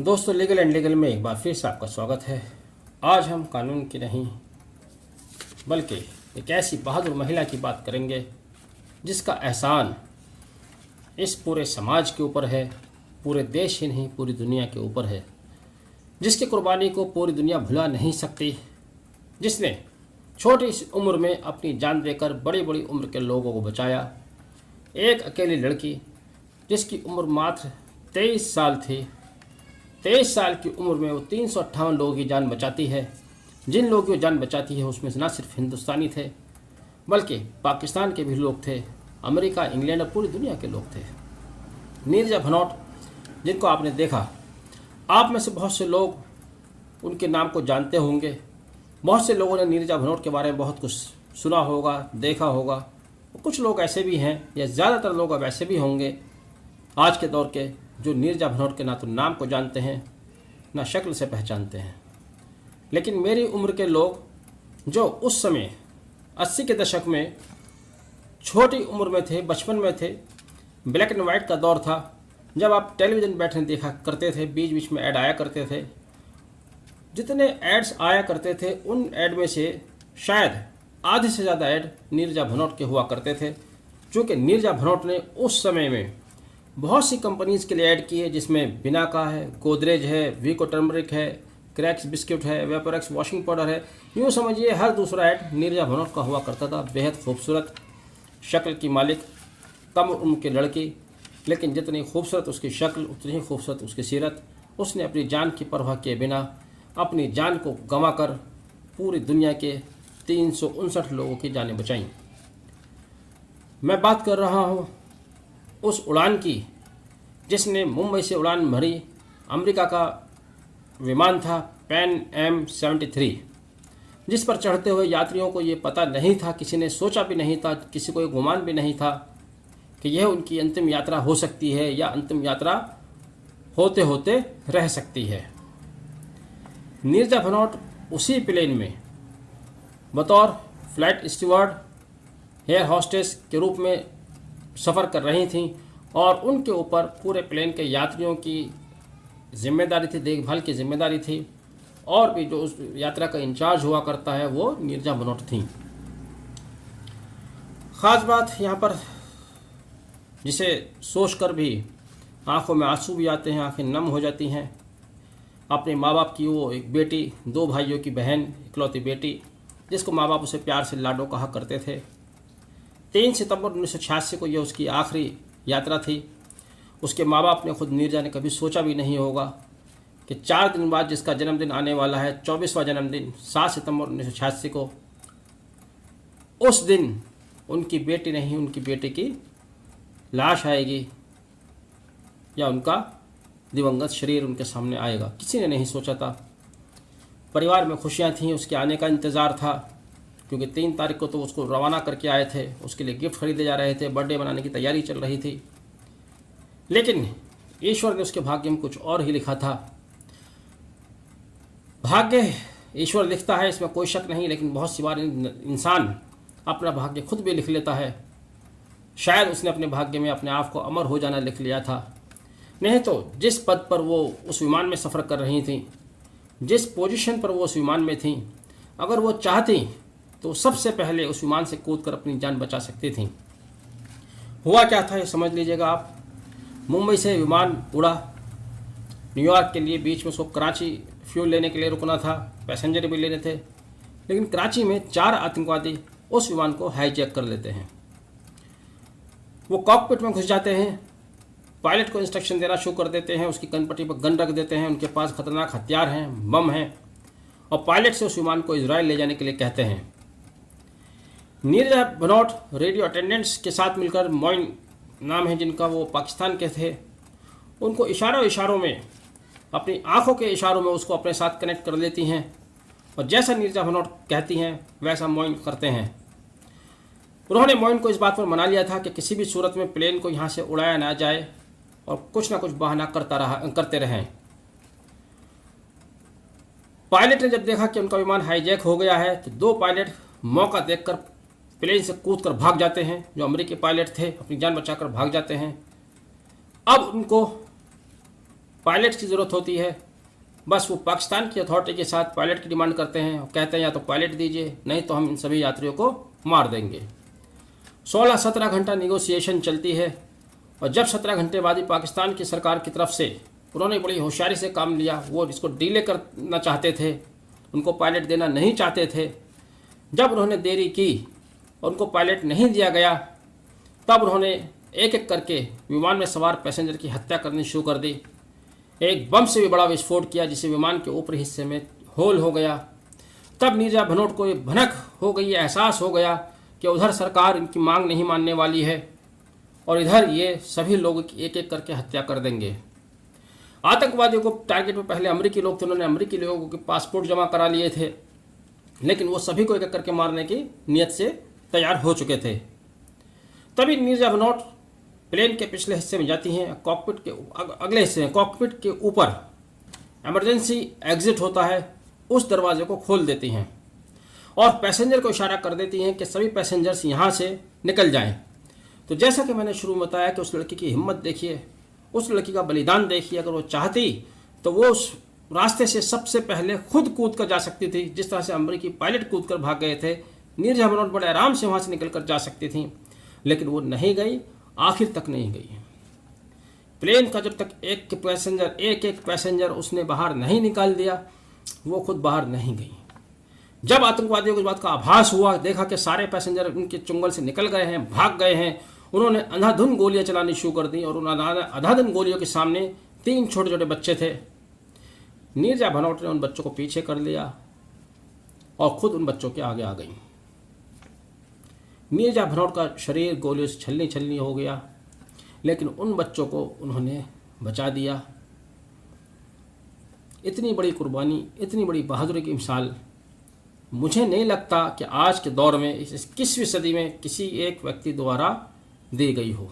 दोस्तों, legal and legal में एक बार फिर से आपका स्वागत है। आज हम कानून की नहीं बल्कि एक ऐसी बहादुर महिला की बात करेंगे जिसका एहसान इस पूरे समाज के ऊपर है, पूरे देश ही नहीं पूरी दुनिया के ऊपर है, जिसकी कुर्बानी को पूरी दुनिया भुला नहीं सकती, जिसने छोटी सी उम्र में अपनी जान देकर बड़ी बड़ी उम्र के लोगों को बचाया। एक अकेली लड़की जिसकी उम्र मात्र 23 साल थी, 23 साल की उम्र में वो 358 लोगों की जान बचाती है। जिन लोगों की जान बचाती है उसमें न सिर्फ हिंदुस्तानी थे बल्कि पाकिस्तान के भी लोग थे, अमेरिका, इंग्लैंड और पूरी दुनिया के लोग थे। नीरजा भनोट, जिनको आपने देखा, आप में से बहुत से लोग उनके नाम को जानते होंगे। बहुत से लोगों ने नीरजा भनोट के बारे में बहुत कुछ सुना होगा, देखा होगा। कुछ लोग ऐसे भी हैं या ज़्यादातर लोग अब ऐसे भी होंगे आज के दौर के जो नीरजा भनोट के ना तो नाम को जानते हैं ना शक्ल से पहचानते हैं। लेकिन मेरी उम्र के लोग जो उस समय 80 के दशक में छोटी उम्र में थे, बचपन में थे, ब्लैक एंड वाइट का दौर था, जब आप टेलीविज़न बैठने देखा करते थे, बीच बीच में ऐड आया करते थे। जितने एड्स आया करते थे उन ऐड में से शायद आधे से ज़्यादा ऐड नीरजा भनोट के हुआ करते थे, क्योंकि नीरजा भनोट ने उस समय में बहुत सी कंपनीज़ के लिए ऐड किए, जिसमें बिना का है, गोदरेज है, वीको टर्मरिक है, क्रैक्स बिस्किट है, वेपोरेक्स वॉशिंग पाउडर है। यूँ समझिए हर दूसरा ऐड नीरजा भनोट का हुआ करता था। बेहद खूबसूरत शक्ल की मालिक, कम उम्र की लड़की, लेकिन जितनी खूबसूरत उसकी शक्ल उतनी ही खूबसूरत उसकी सीरत। उसने अपनी जान की परवाह किए बिना अपनी जान को गंवाकर पूरी दुनिया के 359 लोगों की जानें बचाईं। मैं बात कर रहा हूँ उस उड़ान की जिसने मुंबई से उड़ान भरी। अमेरिका का विमान था पैन एम 73, जिस पर चढ़ते हुए यात्रियों को ये पता नहीं था, किसी ने सोचा भी नहीं था, किसी को ये गुमान भी नहीं था कि यह उनकी अंतिम यात्रा हो सकती है या अंतिम यात्रा होते होते रह सकती है। नीरजा भनोट उसी प्लेन में बतौर फ्लाइट स्टीवर्ड, एयर होस्टेस के रूप में सफ़र कर रही थीं और उनके ऊपर पूरे प्लेन के यात्रियों की जिम्मेदारी थी, देखभाल की जिम्मेदारी थी। और भी जो उस यात्रा का इंचार्ज हुआ करता है वो नीरजा भनोट थीं। ख़ास बात यहाँ पर जिसे सोचकर भी आंखों में आंसू भी आते हैं, आंखें नम हो जाती हैं। अपने माँ बाप की वो एक बेटी, 2 भाइयों की बहन, इकलौती बेटी, जिसको माँ बाप उसे प्यार से लाडो कहा करते थे। 3 सितंबर 1986 को यह उसकी आखिरी यात्रा थी। उसके माँ बाप ने, खुद नीरजा ने कभी सोचा भी नहीं होगा कि 4 दिन बाद जिसका जन्मदिन आने वाला है, 24वां जन्मदिन 7 सितंबर 1986 को, उस दिन उनकी बेटी नहीं, उनकी बेटे की लाश आएगी या उनका दिवंगत शरीर उनके सामने आएगा। किसी ने नहीं सोचा था। परिवार में खुशियाँ थीं, उसके आने का इंतज़ार था, क्योंकि 3 तारीख को तो उसको रवाना करके आए थे, उसके लिए गिफ्ट खरीदे जा रहे थे, बर्थडे मनाने की तैयारी चल रही थी। लेकिन ईश्वर ने उसके भाग्य में कुछ और ही लिखा था। भाग्य ईश्वर लिखता है, इसमें कोई शक नहीं, लेकिन बहुत सी बार इंसान अपना भाग्य खुद भी लिख लेता है। शायद उसने अपने भाग्य में अपने आप को अमर हो जाना लिख लिया था। नहीं तो जिस पद पर वो उस विमान में सफ़र कर रही थी, जिस पोजीशन पर वो उस विमान में थी, अगर वो चाहती तो सबसे पहले उस विमान से कूदकर अपनी जान बचा सकती थी। हुआ क्या था ये समझ लीजिएगा आप। मुंबई से विमान उड़ा न्यूयॉर्क के लिए, बीच में उसको कराची फ्यूल लेने के लिए रुकना था, पैसेंजर भी लेने थे। लेकिन कराची में 4 आतंकवादी उस विमान को हाईजैक कर लेते हैं। वो कॉकपिट में घुस जाते हैं, पायलट को इंस्ट्रक्शन देना शुरू कर देते हैं, उसकी कनपट्टी पर गन रख देते हैं, उनके पास खतरनाक हथियार हैं, बम हैं, और पायलट से उस विमान को इजराइल ले जाने के लिए कहते हैं। नीरजा भनोट रेडियो अटेंडेंट्स के साथ मिलकर, मोइन नाम है जिनका, वो पाकिस्तान के थे, उनको इशारों में, अपनी आंखों के इशारों में उसको अपने साथ कनेक्ट कर लेती हैं, और जैसा नीरजा भनोट कहती हैं वैसा मोइन करते हैं। उन्होंने मोइन को इस बात पर मना लिया था कि किसी भी सूरत में प्लेन को यहाँ से उड़ाया ना जाए और कुछ ना कुछ बहाना करते रहें। पायलट ने जब देखा कि उनका विमान हाईजैक हो गया है तो 2 पायलट मौका देखकर प्लेन से कूदकर भाग जाते हैं। जो अमेरिकी पायलट थे अपनी जान बचाकर भाग जाते हैं। अब उनको पायलट की ज़रूरत होती है, बस वो पाकिस्तान की अथॉरिटी के साथ पायलट की डिमांड करते हैं और कहते हैं या तो पायलट दीजिए, नहीं तो हम इन सभी यात्रियों को मार देंगे। 16-17 घंटा निगोसिएशन चलती है और जब 17 घंटे बाद ही पाकिस्तान की सरकार की तरफ से उन्होंने बड़ी होशियारी से काम लिया, वो इसको डिले करना चाहते थे, उनको पायलट देना नहीं चाहते थे। जब उन्होंने देरी की और उनको पायलट नहीं दिया गया, तब उन्होंने एक एक करके विमान में सवार पैसेंजर की हत्या करनी शुरू कर दी। एक बम से भी बड़ा विस्फोट किया जिससे विमान के ऊपरी हिस्से में होल हो गया। तब नीरजा भनोट को ये भनक हो गई, एहसास हो गया कि उधर सरकार इनकी मांग नहीं मानने वाली है और इधर ये सभी लोगों की एक एक करके हत्या कर देंगे। आतंकवादियों को टारगेट में पहले अमेरिकी लोग थे, उन्होंने अमेरिकी लोगों के पासपोर्ट जमा करा लिए थे, लेकिन वो सभी को एक एक करके मारने की नीयत से तैयार हो चुके थे। तभी नीरजा भनोट प्लेन के पिछले हिस्से में जाती हैं, कॉकपिट के अगले हिस्से में कॉकपिट के ऊपर इमरजेंसी एग्जिट होता है, उस दरवाजे को खोल देती हैं और पैसेंजर को इशारा कर देती हैं कि सभी पैसेंजर्स यहाँ से निकल जाएं। तो जैसा कि मैंने शुरू में बताया कि उस लड़की की हिम्मत देखिए, उस लड़की का बलिदान देखिए। अगर वो चाहती तो वो उस रास्ते से सबसे पहले खुद कूद कर जा सकती थी, जिस तरह से अमेरिकी पायलट कूद कर भाग गए थे। नीरजा भनोट बड़े आराम से वहाँ से निकल कर जा सकती थी, लेकिन वो नहीं गई, आखिर तक नहीं गई। प्लेन का जब तक एक एक पैसेंजर उसने बाहर नहीं निकाल दिया, वो खुद बाहर नहीं गई। जब आतंकवादियों को इस बात का आभास हुआ, देखा कि सारे पैसेंजर उनके चुंगल से निकल गए हैं, भाग गए हैं, उन्होंने अंधाधुंध गोलियां चलानी शुरू कर दी और उन अंधाधुंध गोलियों के सामने 3 छोटे छोटे बच्चे थे। नीरजा भनोट ने उन बच्चों को पीछे कर लिया और खुद उन बच्चों के आगे आ गई। नीरजा भनोट का शरीर गोलियों से छलनी छलनी हो गया, लेकिन उन बच्चों को उन्होंने बचा दिया। इतनी बड़ी कुर्बानी, इतनी बड़ी बहादुरी की मिसाल मुझे नहीं लगता कि आज के दौर में, इस 21वीं सदी में किसी एक व्यक्ति द्वारा दी गई हो।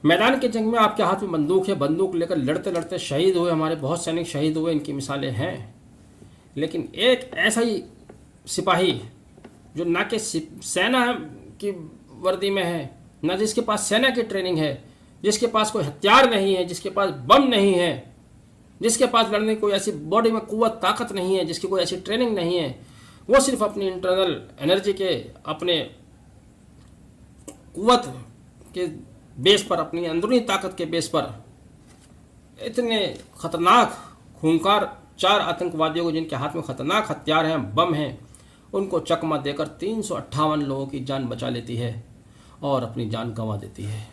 मैदान के जंग में आपके हाथ में बंदूक है, बंदूक लेकर लड़ते लड़ते शहीद हुए हमारे बहुत सैनिक शहीद हुए, इनकी मिसालें हैं। लेकिन एक ऐसा ही सिपाही जो ना कि सेना की वर्दी में है, ना जिसके पास सेना की ट्रेनिंग है, जिसके पास कोई हथियार नहीं है, जिसके पास बम नहीं है, जिसके पास लड़ने की कोई ऐसी बॉडी में कुव्वत ताकत नहीं है, जिसकी कोई ऐसी ट्रेनिंग नहीं है, वो सिर्फ अपनी इंटरनल एनर्जी के, अपने कुव्वत के बेस पर, अपनी अंदरूनी ताकत के बेस पर इतने खतरनाक खूंखार 4 आतंकवादियों को, जिनके हाथ में खतरनाक हथियार हैं, बम हैं, उनको चकमा देकर 358 लोगों की जान बचा लेती है और अपनी जान गंवा देती है।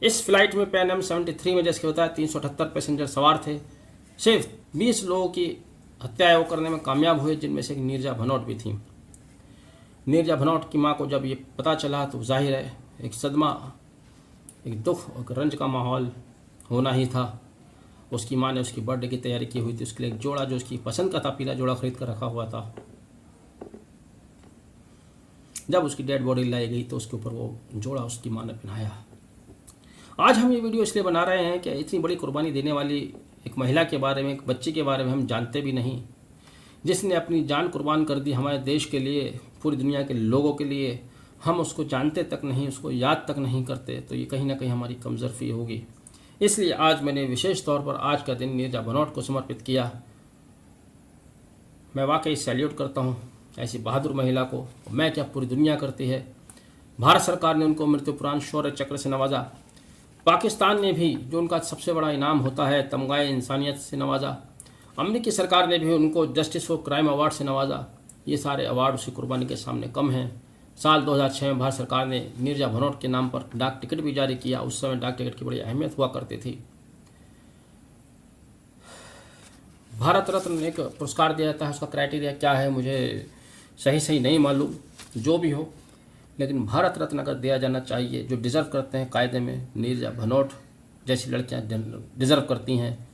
इस फ्लाइट में पैन एम 73 में जैसे होता है 378 पैसेंजर सवार थे, सिर्फ 20 लोगों की हत्या वो करने में कामयाब हुए, जिनमें से एक नीरजा भनोट भी थी। नीरजा भनोट की माँ को जब ये पता चला तो जाहिर है एक सदमा, एक दुख और रंज का माहौल होना ही था। उसकी माँ ने उसकी बर्थडे की तैयारी की हुई थी, उसके लिए एक जोड़ा जो उसकी पसंद का था, पीला जोड़ा खरीद कर रखा हुआ था। जब उसकी डेड बॉडी लाई गई तो उसके ऊपर वो जोड़ा उसकी माँ ने पहनाया। आज हम ये वीडियो इसलिए बना रहे हैं कि इतनी बड़ी कुर्बानी देने वाली एक महिला के बारे में, एक बच्ची के बारे में हम जानते भी नहीं, जिसने अपनी जान कुर्बान कर दी हमारे देश के लिए, पूरी दुनिया के लोगों के लिए। हम उसको जानते तक नहीं, उसको याद तक नहीं करते, तो ये कहीं ना कहीं हमारी कमजोरी होगी। इसलिए आज मैंने विशेष तौर पर आज का दिन नीरजा भनोट को समर्पित किया। मैं वाकई सैल्यूट करता हूँ ऐसी बहादुर महिला को। मैं क्या, पूरी दुनिया करती है। भारत सरकार ने उनको मृत्युपरांत शौर्य चक्र से नवाजा, पाकिस्तान ने भी जो उनका सबसे बड़ा इनाम होता है तमगाए इंसानियत से नवाजा, अमेरिकी सरकार ने भी उनको जस्टिस फॉर क्राइम अवार्ड से नवाजा। ये सारे अवार्ड उसी कुर्बानी के सामने कम हैं। साल 2006 में भारत सरकार ने नीरजा भनोट के नाम पर डाक टिकट भी जारी किया। उस समय डाक टिकट की बड़ी अहमियत हुआ करती थी। भारत रत्न एक पुरस्कार दिया जाता है, उसका क्राइटेरिया क्या है मुझे सही नहीं मालूम, जो भी हो, लेकिन भारत रत्न अगर दिया जाना चाहिए, जो डिज़र्व करते हैं कायदे में, नीरजा भनोट जैसी लड़कियां डिज़र्व करती हैं।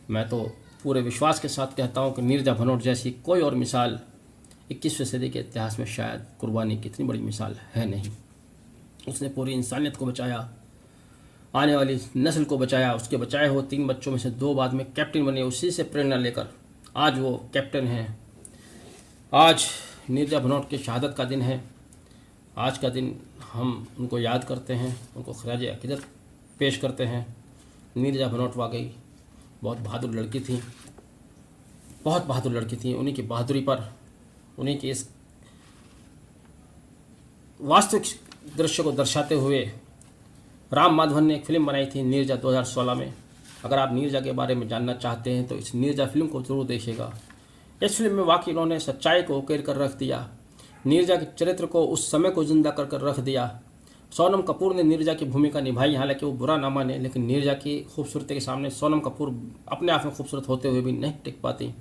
मैं तो पूरे विश्वास के साथ कहता हूं कि नीरजा भनोट जैसी कोई और मिसाल 21वीं सदी के इतिहास में शायद कुर्बानी की इतनी बड़ी मिसाल है नहीं। उसने पूरी इंसानियत को बचाया, आने वाली नस्ल को बचाया। उसके बचाए हुए 3 बच्चों में से 2 बाद में कैप्टन बने, उसी से प्रेरणा लेकर आज वो कैप्टन हैं। आज नीरजा भनोट की शहादत का दिन है। आज का दिन हम उनको याद करते हैं, उनको खराज अकीदत पेश करते हैं। नीरजा भनोट वाकई बहुत बहादुर लड़की थी, बहुत बहादुर लड़की थी। उन्हीं की बहादुरी पर, उन्हीं के इस वास्तविक दृश्य को दर्शाते हुए राम माधवन ने एक फिल्म बनाई थी नीरजा 2016 में। अगर आप नीरजा के बारे में जानना चाहते हैं तो इस नीरजा फिल्म को ज़रूर देखिएगा। इस फिल्म में वाकई उन्होंने सच्चाई को उकेर कर रख दिया, नीरजा के चरित्र को, उस समय को जिंदा कर कर रख दिया। सोनम कपूर ने नीरजा की भूमिका निभाई, हालांकि वो बुरा ना माने, लेकिन नीरजा की खूबसूरती के सामने सोनम कपूर अपने आप में खूबसूरत होते हुए भी नहीं टिक पाती।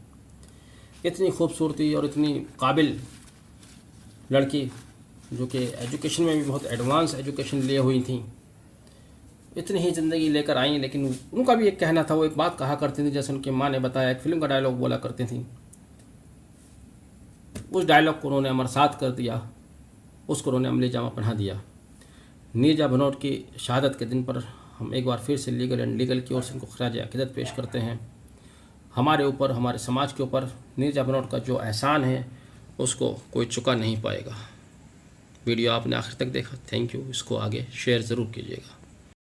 इतनी खूबसूरती और इतनी काबिल लड़की, जो कि एजुकेशन में भी बहुत एडवांस एजुकेशन लिए हुई थी, इतनी ही ज़िंदगी लेकर आई। लेकिन उनका भी एक कहना था, वो एक बात कहा करती थी, जैसे उनकी माँ ने बताया, एक फिल्म का डायलॉग बोला करती थी। उस डायलॉग को उन्होंने अमर साथ कर दिया, उसको उन्होंने अमली जामा पहना दिया। नीरजा भनोट की शहादत के दिन पर हम एक बार फिर से लीगल एंड लीगल की ओर से उनको खराज अकीदत पेश करते हैं। हमारे ऊपर, हमारे समाज के ऊपर नीरजा भनोट का जो एहसान है उसको कोई चुका नहीं पाएगा। वीडियो आपने आखिर तक देखा, थैंक यू। इसको आगे शेयर ज़रूर कीजिएगा।